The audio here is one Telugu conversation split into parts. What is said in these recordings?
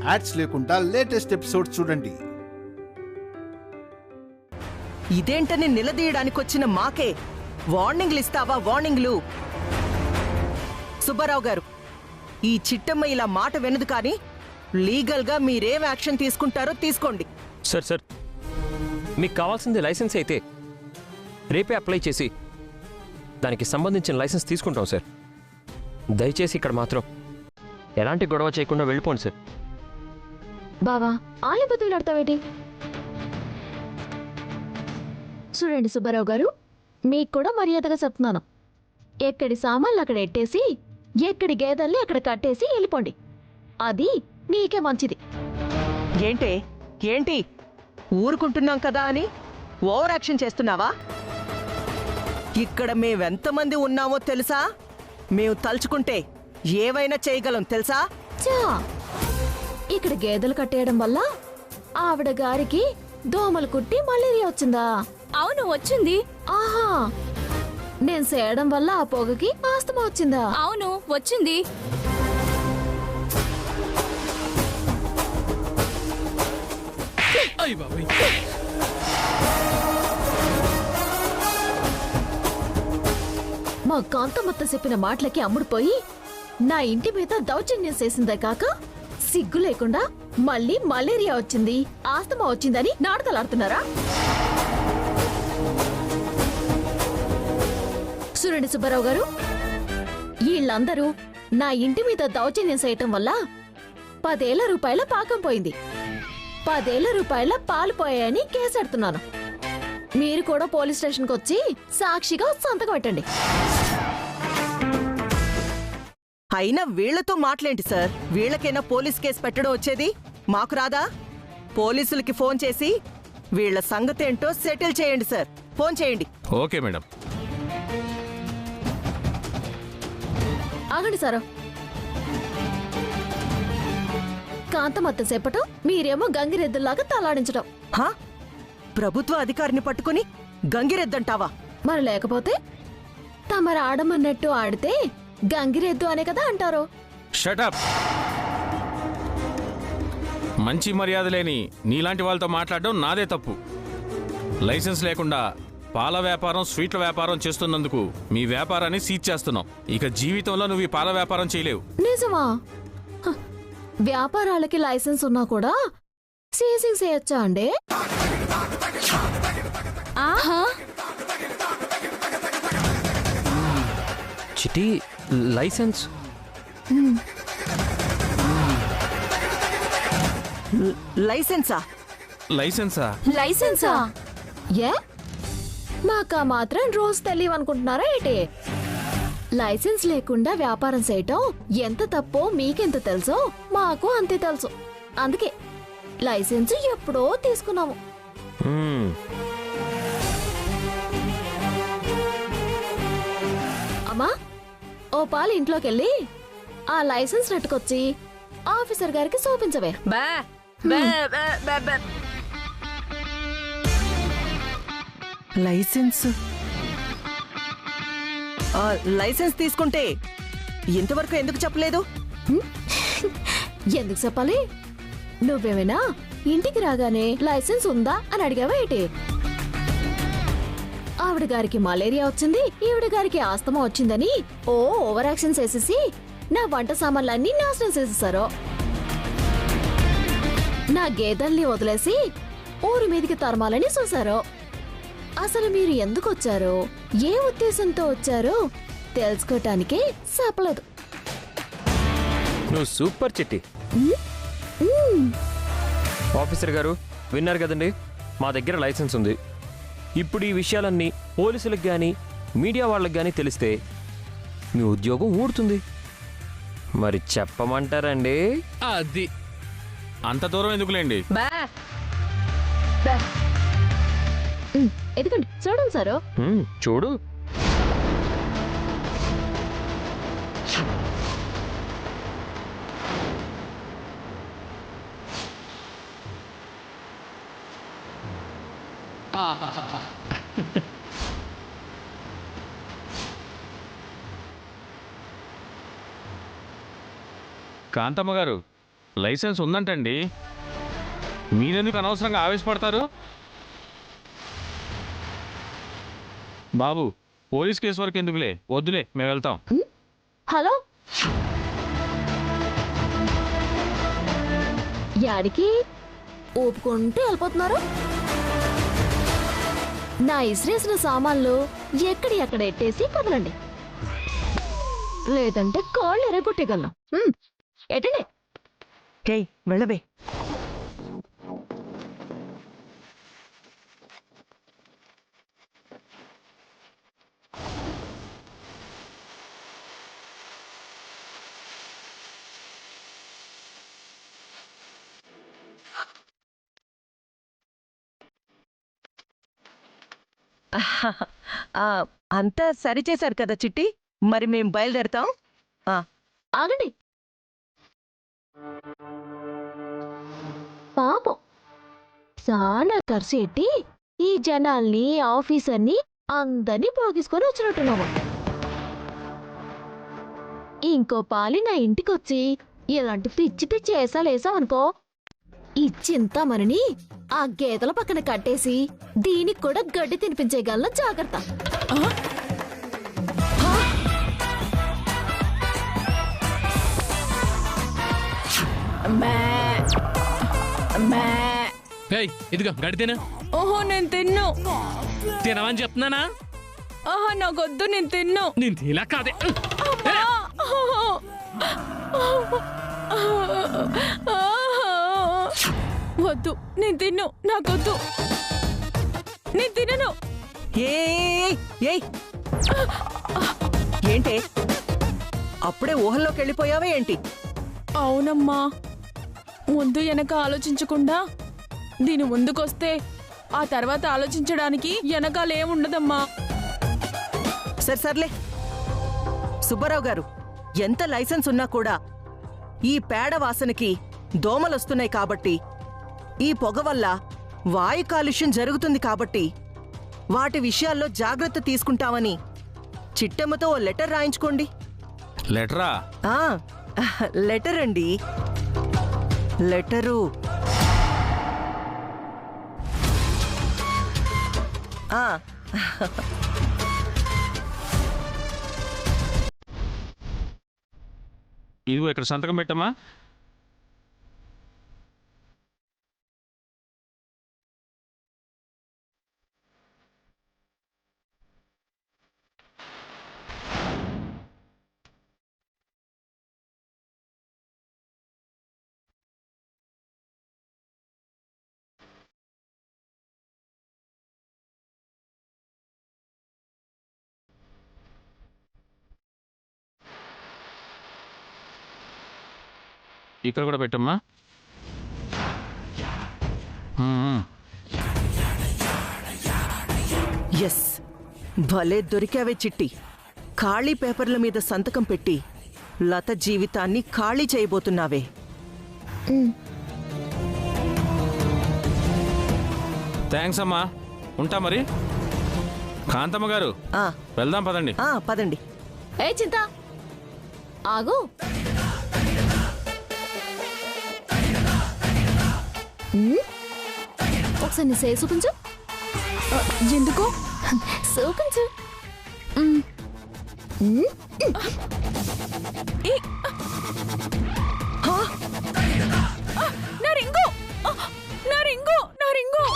యాడ్స్ లేకుండా లేటెస్ట్ ఎపిసోడ్స్ చూడండి. ఇదేంటని నిలదీయడానికి వచ్చిన మాకే వార్నింగ్లు ఇస్తావా? వార్నింగ్లు? సుబ్బారావు గారు, ఈ చిట్టమ్మ ఇలా మాట వినదు, కానీ లీగల్గా మీరేం యాక్షన్ తీసుకుంటారో తీసుకోండి. సార్ మీకు కావాల్సింది లైసెన్స్ అయితే రేపే అప్లై చేసి దానికి సంబంధించిన లైసెన్స్ తీసుకుంటాం సార్. దయచేసి ఇక్కడ మాత్రం ఎలాంటి గొడవ చేయకుండా వెళ్ళిపోండి సార్. బావా ఆలే బతులాడతావేటి? చూడండి సుబ్బారావు గారు, మీకు కూడా మర్యాదగా చెప్తున్నాను. ఎక్కడి సామాన్లు అక్కడ ఎట్టేసి, ఎక్కడి గేదెల్ని అక్కడ కట్టేసి వెళ్ళిపోండి. అది నీకే మంచిది. ఏంటి ఊరుకుంటున్నాం కదా అని ఓవర్ యాక్షన్ చేస్తున్నావా? ఇక్కడ మేమెంతమంది ఉన్నామో తెలుసా? మేము తలుచుకుంటే ఏవైనా చేయగలం తెలుసా? చా, ఇక్కడ గేదెలు కట్టేయడం వల్ల ఆవిడ గారికి దోమలు కుట్టి మలేరియా వచ్చిందా? అవును, వచ్చింది. ఆహా, నేను చేయడం వల్ల ఆ పొగకి ఆస్తమా వచ్చిందా? అవును, వచ్చింది. మా కాంతమ్మత్త చెప్పిన మాటలకి అమ్ముడుపోయి నా ఇంటి మీద దౌర్జన్యం చేసిందే కాక సిగ్గు లేకుండా మళ్ళీ మలేరియా వచ్చింది, ఆస్తమా వచ్చిందని నాటకాలాడుతున్నారా? చూడండి సుబ్బారావు గారు, వీళ్ళందరూ నా ఇంటి మీద దౌర్జన్యం చేయటం వల్ల 10,000 రూపాయల పాకం పోయింది, 10,000 రూపాయల పాలు పోయాయని కేసెడుతున్నాను. మీరు కూడా పోలీస్ స్టేషన్కి వచ్చి సాక్షిగా సంతకం పెట్టండి. అయినా వీళ్లతో మాట్లాంటి సార్? వీళ్లకైనా పోలీస్ కేసు పెట్టడం వచ్చేది? మాకు రాదా? పోలీసులకి ఫోన్ చేసి వీళ్ల సంగతేంటో సెటిల్ చేయండి సార్. ఫోన్ చేయండి. Okay madam. ఆగండి సారు. కాంతమత్త చెప్పటం, మీరేమో గంగిరెద్దుల్లాగా తలాడించడం. హా? ప్రభుత్వ అధికారిని పట్టుకుని గంగిరెద్దంటావా? మరి లేకపోతే తమరు ఆడమన్నట్టు ఆడితే గంగిరెద్దు అనే కదా అంటారు. షటప్. మంచి మర్యాద లేని నీలాంటి వాళ్ళతో మాట్లాడడం నాదే తప్పు. లైసెన్స్ లేకుండా పాల వ్యాపారం, స్వీట్ల వ్యాపారం చేస్తున్నందుకు మీ వ్యాపారాన్ని సీజ్ చేస్తున్నాం. ఇక జీవితంలో నువ్వు ఈ పాల వ్యాపారం చేయలేవు. నిజమా? హ, వ్యాపారాలకి లైసెన్స్ ఉన్నా కూడా సీజింగ్ చేయొచ్చా అండి? ఆహా, చిటి లైసెన్స్? లైసెన్సా? లైసెన్సా? లైసెన్సా? ఏ మాకా మాత్రం రోజు తెలియవనుకుంటున్నారా ఏంటి? లైసెన్స్ లేకుండా వ్యాపారం చేయటం ఎంత తప్పో మీకెంత తెలుసో మాకు అంతే తెలుసు. అందుకే లైసెన్స్ ఎప్పుడో తీసుకున్నాము. అమ్మా, ఓ పాలు ఇంట్లోకెళ్ళి ఆ లైసెన్స్ నెట్టుకొచ్చి ఆఫీసర్ గారికి చూపించవే. బా బా బా బా బా. లైసెన్స్ లైసెన్స్ తీసుకుంటే ఇంతవరకు ఎందుకు చెప్పలేదు? ఎందుకు చెప్పాలి? నువ్వేమైనా ఇంటికి రాగానే లైసెన్స్ ఉందా అని అడిగావా ఏంటి? ఆవిడ గారికి మలేరియా వచ్చింది, ఈవిడ గారికి ఆస్తమా వచ్చిందని ఓవర్ యాక్షన్ చేసేసి నా వంట సామాన్లన్నీ నాశనం చేసేసారు. నా గేదెల్ని వదిలేసి ఊరి మీదికి తరమాలని చూశారు. అసలు మీరు ఎందుకు వచ్చారో, ఏ ఉద్దేశంతో వచ్చారో తెలుసుకోటానికి చెప్పలేదు. నువ్వు సూపర్ చిట్టి. ఆఫీసర్ గారు విన్నారు కదండి, మా దగ్గర లైసెన్స్ ఉంది. ఇప్పుడు ఈ విషయాలన్నీ పోలీసులకు కానీ మీడియా వాళ్ళకి కానీ తెలిస్తే మీ ఉద్యోగం ఊడుతుంది. మరి చెప్పమంటారండి? అది అంత దూరం ఎందుకులేండి. ఎందుకండి చూడండి సారు. చూడు. కాంతమ్మ గారు, లైసెన్స్ ఉందంటండి. మీరెందుకు అనవసరంగా ఆవేశపడతారు? బాబు, పోలీస్ కేసు వరకు ఎందుకులే, వద్దులే, మేము వెళ్తాం. హలో, యాడికి ఊపుకుంటూ వెళ్ళిపోతున్నారు? నా ఇసిరేసిన సామాన్లు ఎక్కడ ఎట్టేసి కదలండి, లేదంటే కాళ్ళు ఎరగొట్టేయగలను. ఎటండి. హేయ్ వెళ్ళవే. అంతా సరిచేశారు కదా చిట్టి, మరి మేం బయలుదేరతాం. ఆగండి. పాపం చాలా ఖర్చు ఎట్టి ఈ జనాల్ని, ఆఫీసర్ని అందరినీ పోగేసుకొని వచ్చినట్టున్నావు. ఇంకో పాలి నా ఇంటికొచ్చి ఇలాంటి పిచ్చి పిచ్చి వేసాలేసావనుకో, ఈ చింతామణిని ఆ గేదెల పక్కన కట్టేసి దీనికి కూడా గడ్డి తినిపించేయగలను. జాగ్రత్త. ఇదిగో గడి తిన. ఓహో నేను తిన్ను. తినవని చెప్తున్నానా? ఆహా నాకొద్దు, నేను తిన్ను. నేను తిలా కాదే. వద్దు, నేను తిన్ను, నాకొద్దు, నేను తినను. ఏయ్ ఏంటే అప్పుడే ఊహల్లోకి వెళ్ళిపోయావా ఏంటి? అవునమ్మా, ముందు వెనక ఆలోచించకుండా దీని ముందుకొస్తే ఆ తర్వాత ఆలోచించడానికి వెనకాలేముండదమ్మా. సర్లే సుబ్బారావు గారు, ఎంత లైసెన్స్ ఉన్నా కూడా ఈ పేడ వాసనకి దోమలొస్తున్నాయి కాబట్టి, ఈ పొగ వల్ల వాయు కాలుష్యం జరుగుతుంది కాబట్టి వాటి విషయాల్లో జాగ్రత్త తీసుకుంటామని చిట్టమ్మతో ఓ లెటర్ రాయించుకోండి. లెటరా? లెటర్ అండి, లెటరు. ఇదిగో ఇక్కడ సంతకం పెట్టమ్మా. ఇక్కడ కూడా పెట్టమ్మా. ఎస్, భలే దొరికావే చిట్టి. ఖాళీ పేపర్ల మీద సంతకం పెట్టి లత జీవితాన్ని ఖాళీ చేయబోతున్నావే. థ్యాంక్స్ అమ్మా, ఉంటా మరి. కాంతమ్మ గారు, వెళ్దాం పదండి. పదండి. ఏ చింత, ఆగు. ఒకసారి నీ సే చూపించు. ఎందుకు? చూపించు. నా రింగు, నా రింగు, నా రింగు,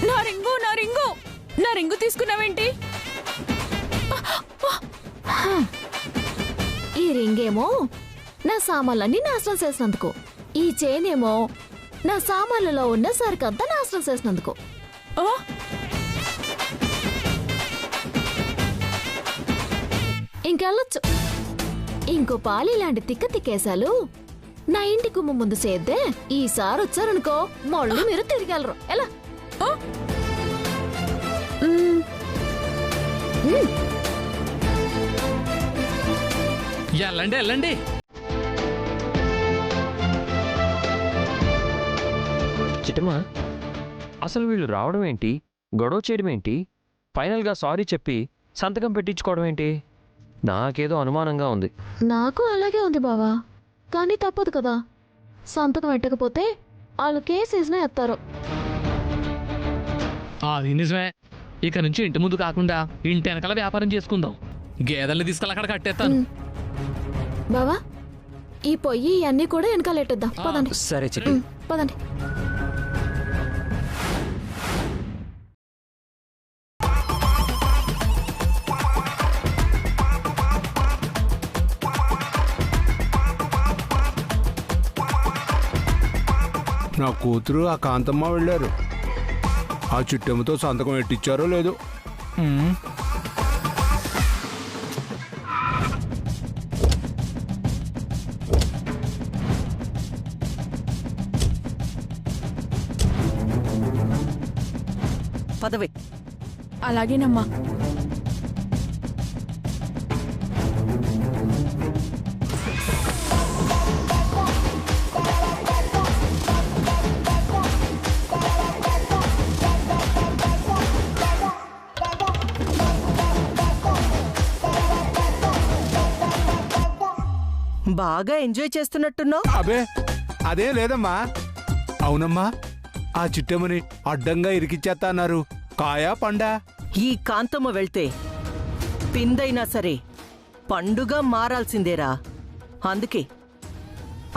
నా రింగు, నా రింగు, నా రింగు తీసుకున్నావేంటి? ఈ రింగేమో నా సామాన్లన్నీ నాశనం చేసినందుకు, ఈ చైనేమో నా సామాన్లలో ఉన్న సరికంతా నాశనం చేసినందుకు. ఇంకెళ్ళొచ్చు. ఇంకో పాలు ఇలాంటి తిక్క తిక్కేశాలు నా ఇంటి గుమ్మ ముందు చేద్దే ఈసారి వచ్చారనుకో మళ్ళీ మీరు తిరిగెళ్ళరు. ఎలా? వెళ్ళండి వెళ్ళండి. చిట్టమ్మా, అసలు వీళ్ళు రావడం ఏంటి, గొడవ చేయడం ఏంటి, ఫైనల్గా సారీ చెప్పి సంతకం పెట్టించుకోవడం ఏంటి? నాకేదో అనుమానంగా ఉంది. నాకు అలాగే ఉంది బావా. కానీ తప్పదు కదా, సంతకం పెట్టకపోతే వాళ్ళు కేసు వేసినా ఎత్తారు. అది నిజమే. ఇక నుంచి ఇంటి ముందు కాకుండా ఇంటి వెనకాల వ్యాపారం చేసుకుందాం. గేదెల్ని తీసుకెళ్ళి అక్కడ కట్టేస్తాను. బావా, ఈ పొయ్యి ఇవన్నీ కూడా వెనకాలెట్టేద్దాం. పదండి. సరే చిట్టి. పదండి. నా కూతురు ఆ కాంతమ్మ వెళ్ళారు. ఆ చిట్టెమ్మతో సంతకం ఎట్టిచ్చారో లేదో. పదవి. అలాగేనమ్మా. బాగా ఎంజాయ్ చేస్తున్నట్టున్నావు. అబే అదేం లేదమ్మా. అవునమ్మా, ఆ చిట్టెమ్మని అడ్డంగా ఇరికిచ్చేస్తా అన్నారు. కాయా పండా? ఈ కాంతమ్మ వెళ్తే పిందైనా సరే పండుగ మారాల్సిందేరా. అందుకే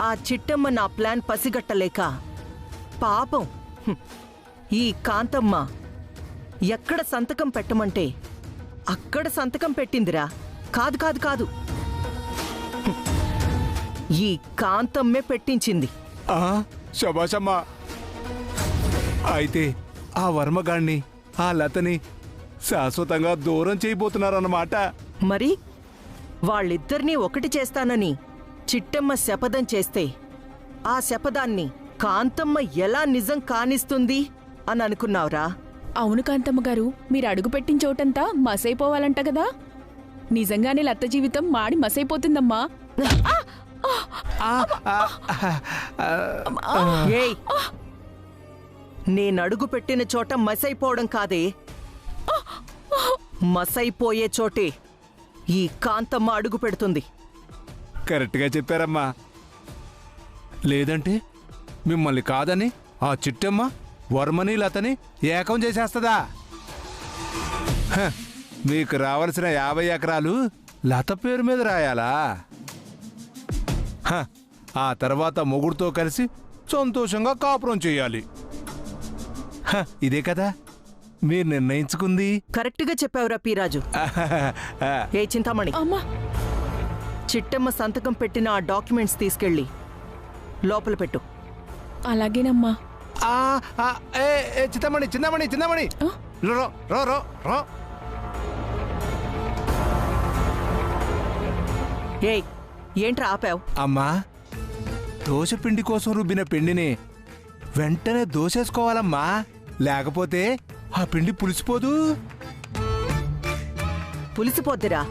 ఆ చిట్టమ్మ నా ప్లాన్ పసిగట్టలేక పాపం ఈ కాంతమ్మ ఎక్కడ సంతకం పెట్టమంటే అక్కడ సంతకం పెట్టిందిరా. కాదు కాదు కాదు, ఈ కాంతమ్మే పెట్టించింది. శబాషమ్మా. అయితే ఆ వర్మగాణ్ణి ఆ లతని శాశ్వతంగా దూరం చేయబోతున్నారన్నమాట. మరి వాళ్ళిద్దరినీ ఒకటి చేస్తానని చిట్టమ్మ శపథం చేస్తే ఆ శపథాన్ని కాంతమ్మ ఎలా నిజం కానిస్తుంది అని అనుకున్నావురా? అవును కాంతమ్మ గారు, మీరు అడుగు పెట్టిన చోటంతా మసైపోవాలంట కదా. నిజంగానే లత్త జీవితం మాడి మసైపోతుందమ్మా. ఏయ్, నేనడుగు పెట్టిన చోట మసైపోవడం కాదే, మసైపోయే చోటే ఈ కాంతమ్మ అడుగు పెడుతుంది. కరెక్ట్గా చెప్పారమ్మా. లేదంటే మిమ్మల్ని కాదని ఆ చిట్టమ్మ వర్మని లతని ఏకం చేసేస్తుందా? మీకు రావాల్సిన 50 ఎకరాలు లత పేరు మీద రాయాలా? ఆ తర్వాత మొగుడుతో కలిసి సంతోషంగా కాపురం చేయాలి. ఇదే కదా మీరు నిర్ణయించుకుంది. కరెక్ట్గా చెప్పావురా పీరాజు. ఏ చింతామణి, అమ్మా, చిట్టమ్మ సంతకం పెట్టిన ఆ డాక్యుమెంట్స్ తీసుకెళ్ళి లోపల పెట్టు. అలాగేనమ్మా. చింతామణి చింతామణి చింతామణి రో రో రో రో. ఏయ్, ఏంట్రా ఆపావు? అమ్మా, దోశపిండి కోసం రుబ్బిన పిండిని వెంటనే దోసేసుకోవాలమ్మా, లేకపోతే ఆ పిండి పులిసిపోదు. పులిసిపోద్దిరా,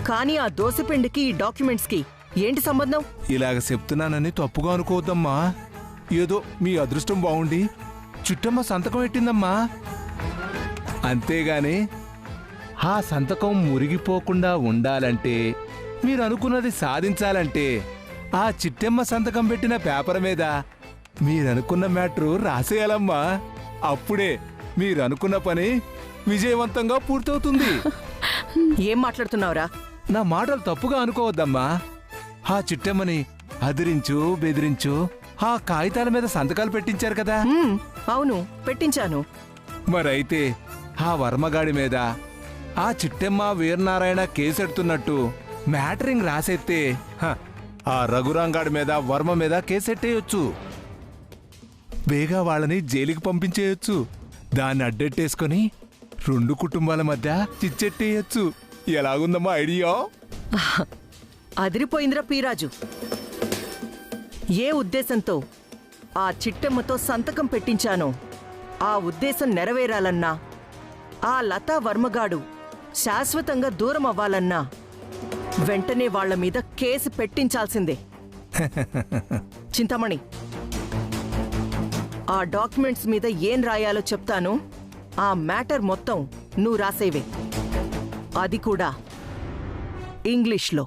కానీ ఆ దోసపిండికి ఈ డాక్యుమెంట్స్కి ఏంటి సంబంధం? ఇలాగ చెప్తున్నానని తప్పుగా అనుకోవద్దమ్మా. ఏదో మీ అదృష్టం బాగుండి చిట్టమ్మ సంతకం పెట్టిందమ్మా, అంతేగాని ఆ సంతకం మురిగిపోకుండా ఉండాలంటే, మీరు అనుకున్నది సాధించాలంటే ఆ చిట్టమ్మ సంతకం పెట్టిన పేపర్ మీద మీరనుకున్న మ్యాటర్ రాసేయాలమ్మా. అప్పుడే మీరనుకున్న పని విజయవంతంగా పూర్తవుతుంది. ఏం మాట్లాడుతున్నావురా? నా మాటలు తప్పుగా అనుకోవద్దమ్మా. ఆ చిట్టమ్మని అదిరించు బెదిరించు ఆ కాగితాల మీద సంతకాలు పెట్టించారు కదా. అవును, పెట్టించాను. మరైతే ఆ వర్మగాడి మీద ఆ చిట్టమ్మ వీరనారాయణ కేసెడుతున్నట్టు మ్యాటరింగ్ రాసేస్తే ఆ రఘురాంగాడి మీద వర్మ మీద కేసెట్టేయొచ్చు. బేగా వాళ్ళని జైలుకి పంపించేయొచ్చు. దాన్ని అడ్డెట్టేసుకొని 2 కుటుంబాల మధ్య చిచ్చెట్టేయొచ్చు. ఎలాగుందమ్మా ఐడియా? అదిరిపోయిందిరా పీరాజు. ఏ ఉద్దేశంతో ఆ చిట్టమ్మతో సంతకం పెట్టించానో ఆ ఉద్దేశం నెరవేరాలన్నా, ఆ లతా వర్మగాడు శాశ్వతంగా దూరం అవ్వాలన్నా వెంటనే వాళ్ల మీద కేసు పెట్టించాల్సిందే. చింతామణి, ఆ డాక్యుమెంట్స్ మీద ఏం రాయాలో చెప్తాను. ఆ మ్యాటర్ మొత్తం నువ్వు రాసేవే, అది కూడా ఇంగ్లీష్లో.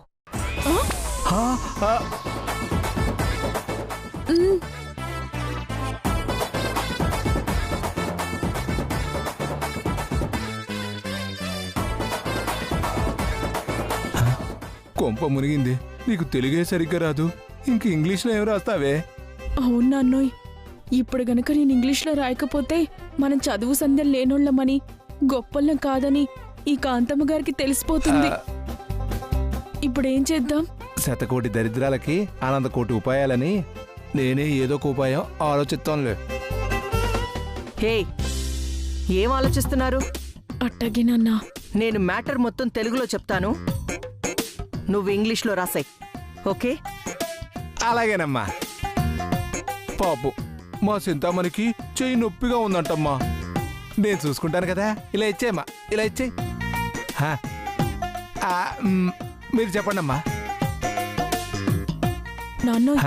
కొంప మునిగింది. నీకు తెలుగే సరిగ్గా రాదు, ఇంక ఇంగ్లీష్లో ఏం రాస్తావే? అవును నాన్నోయ్, ఇప్పుడు గనక నేను ఇంగ్లీష్లో రాయకపోతే మనం చదువు సంధ్యలు లేనోళ్ళమని గొప్పలం కాదని ఈ కాంతమ్మ గారికి తెలిసిపోతుంది. ఇప్పుడేం చేద్దాం? శతకోటి దరిద్రాలకి ఆనందకోటి ఉపాయాలని నేనే ఏదో ఒక ఉపాయం ఆలోచిస్తానులే. హే, ఏం ఆలోచిస్తున్నారు? అట్టగే నాన్నా. నేను మ్యాటర్ మొత్తం తెలుగులో చెప్తాను, నువ్వు ఇంగ్లీష్లో రాసాయి. ఓకే? అలాగేనమ్మా. పాపం మా చింతామణికి చెయ్యి నొప్పిగా ఉందంటమ్మా. నేను చూసుకుంటాను కదా. ఇలా ఇచ్చేయమ్మా, ఇలా ఇచ్చేయి. మీరు చెప్పండి అమ్మా. నాన్నోయ్,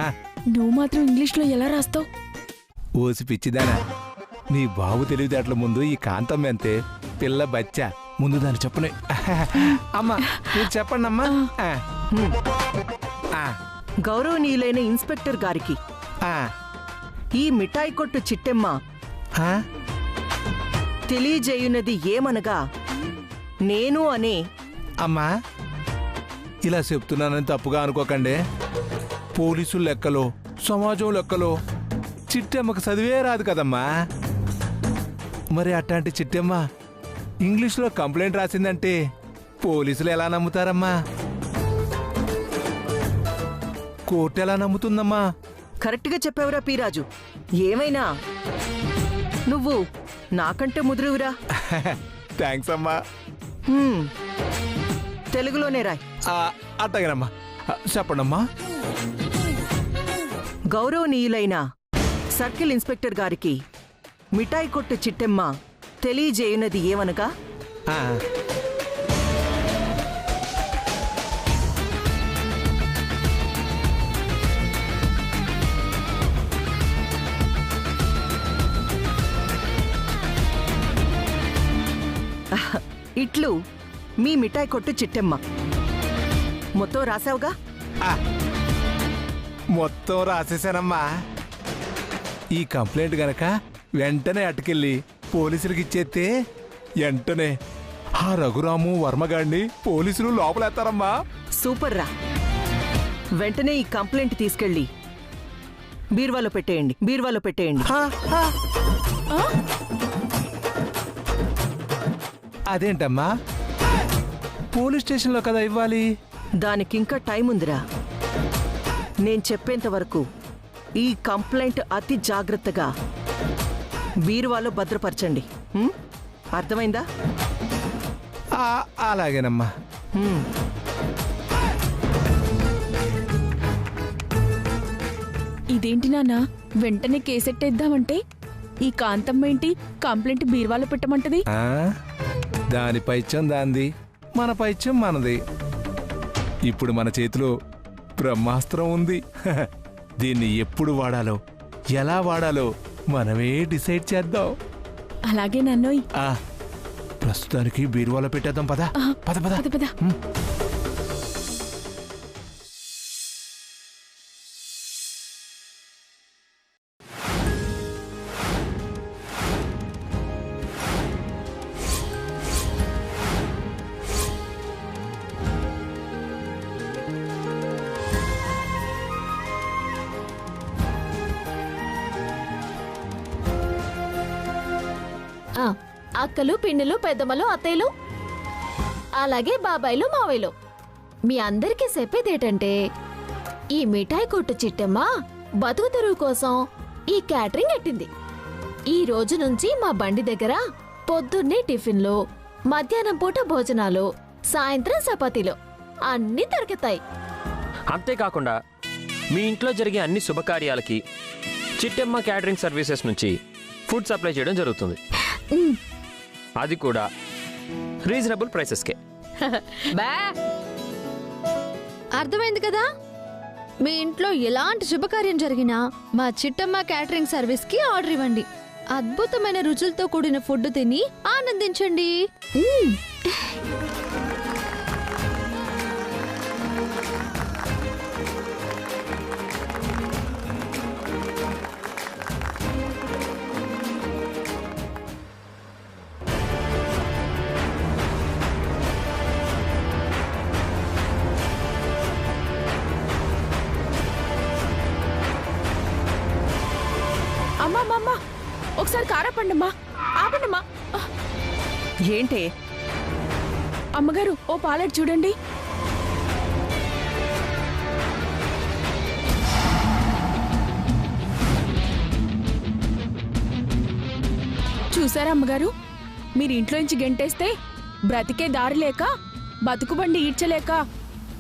నువ్వు మాత్రం ఇంగ్లీష్లో ఎలా రాస్తావు? ఓసి పిచ్చిదానా, నీ బాబు తెలివితేటల ముందు ఈ కాంతమ్మ అంతే పిల్ల బచ్చా. ముందు దాన్ని చెప్పను. అమ్మా మీరు చెప్పండి అమ్మా. గౌరవనీయులైన ఇన్స్పెక్టర్ గారికి ఈ మిఠాయి కొట్టు చిట్టెమ్మ తెలియజేయున్నది ఏమనగా, నేను అనే. అమ్మా ఇలా చెప్తున్నానని తప్పుగా అనుకోకండి. పోలీసుల లెక్కలో, సమాజం లెక్కలో చిట్టెమ్మకు చదివే రాదు కదమ్మా. మరి అట్లాంటి చిట్టెమ్మ ఇంగ్లీష్లో కంప్లైంట్ రాసిందంటే పోలీసులు ఎలా నమ్ముతారమ్మా? కోర్టు ఎలా నమ్ముతుందమ్మా? కరెక్ట్గా చెప్పావురా పీరాజు. ఏమైనా నువ్వు నాకంటే ముదురువురా. థ్యాంక్స్ అమ్మా. తెలుగులోనే రాయ్. అట్టగనమ్మా. చెప్పండమ్మా. గౌరవనీయులైన సర్కిల్ ఇన్స్పెక్టర్ గారికి మిఠాయి కొట్టు చిట్టెమ్మ తెలియజేయున్నది ఏమనగా, ఇట్లు మీ మిఠాయి కొట్టు చిట్టెమ్మ. మొత్తం రాసావుగా? మొత్తం రాసేశానమ్మా. ఈ కంప్లైంట్ గనక వెంటనే అటుకెళ్ళి పోలీసులకి ఇచ్చేస్తే వెంటనే ఆ రఘురాము వర్మగాడిని పోలీసులు లోపలేస్తారమ్మా. సూపర్ రా. వెంటనే ఈ కంప్లైంట్ తీసుకెళ్ళి బీర్వాలో పెట్టేయండి. బీర్వాలో పెట్టేయండి. అదేంటమ్మా, పోలీస్ స్టేషన్లో కదా ఇవ్వాలి. దానికింకా టైం ఉందిరా. నేను చెప్పేంత వరకు ఈ కంప్లైంట్ అతి జాగ్రత్తగా బీరువాలో భద్రపరచండి. అర్థమైందా? అలాగేనమ్మా. ఇదేంటి నాన్న, వెంటనే కేసెట్టేద్దామంటే ఈ కాంతమ్మ ఏంటి కంప్లైంట్ బీరువాలో పెట్టమంటది? దాని పైత్యం దాంది, మన పైత్యం మనది. ఇప్పుడు మన చేతిలో బ్రహ్మాస్త్రం ఉంది. దీన్ని ఎప్పుడు వాడాలో, ఎలా వాడాలో మనమే డిసైడ్ చేద్దాం. అలాగే నన్నోయ్. ప్రస్తుతానికి బీరువాలో పెట్టేద్దాం. పద పద పద పద పద. అక్కలు, పిన్నులు, పెద్దమ్మలు, అత్తయ్యలు, అలాగే బాబాయిలు, మావయ్యలు, మీ అందరికీ చెప్పేదేటంటే, ఈ మిఠాయి కొట్టు చిట్టమ్మ బతుకు తెరువు కోసం ఈ క్యాటరింగ్ ఎట్టింది. ఈ రోజు నుంచి మా బండి దగ్గర పొద్దున్నే టిఫిన్లు, మధ్యాహ్నం పూట భోజనాలు, సాయంత్రం చపాతీలు అన్నీ దొరుకుతాయి. అంతేకాకుండా మీ ఇంట్లో జరిగే అన్ని శుభకార్యాలకి చిట్టమ్మ క్యాటరింగ్ సర్వీసెస్ నుంచి ఫుడ్ సప్లై చేయడం జరుగుతుంది. అది కూడా రీజనబుల్ ప్రైసెస్కే. అర్థమైంది కదా? మీ ఇంట్లో ఎలాంటి శుభకార్యం జరిగినా మా చిట్టమ్మ క్యాటరింగ్ సర్వీస్ కి ఆర్డర్ ఇవ్వండి. అద్భుతమైన రుచులతో కూడిన ఫుడ్ తిని ఆనందించండి. అమ్మా అమ్మా అమ్మా ఒకసారి కారాపండమ్మా, ఆపండమ్మా. ఏంటి? అమ్మగారు ఓ పాలెట్ చూడండి. చూసారా అమ్మగారు, మీరు ఇంట్లోంచి గెంటేస్తే బ్రతికే దారి లేక బతుకుబండి ఈడ్చలేక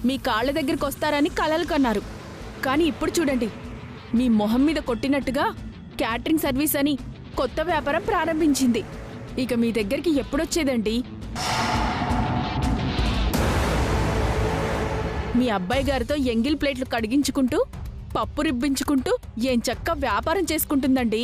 మీ కాళ్ళ దగ్గరికి వస్తారని కలలు కన్నారు. కానీ ఇప్పుడు చూడండి, మీ మొహం మీద కొట్టినట్టుగా క్యాటరింగ్ సర్వీస్ అని కొత్త వ్యాపారం ప్రారంభించింది. ఇక మీ దగ్గరికి ఎప్పుడొచ్చేదండి? మీ అబ్బాయి గారితో ఎంగిల్ ప్లేట్లు కడిగించుకుంటూ పప్పు రిబ్బించుకుంటూ ఏం చక్క వ్యాపారం చేసుకుంటుందండి.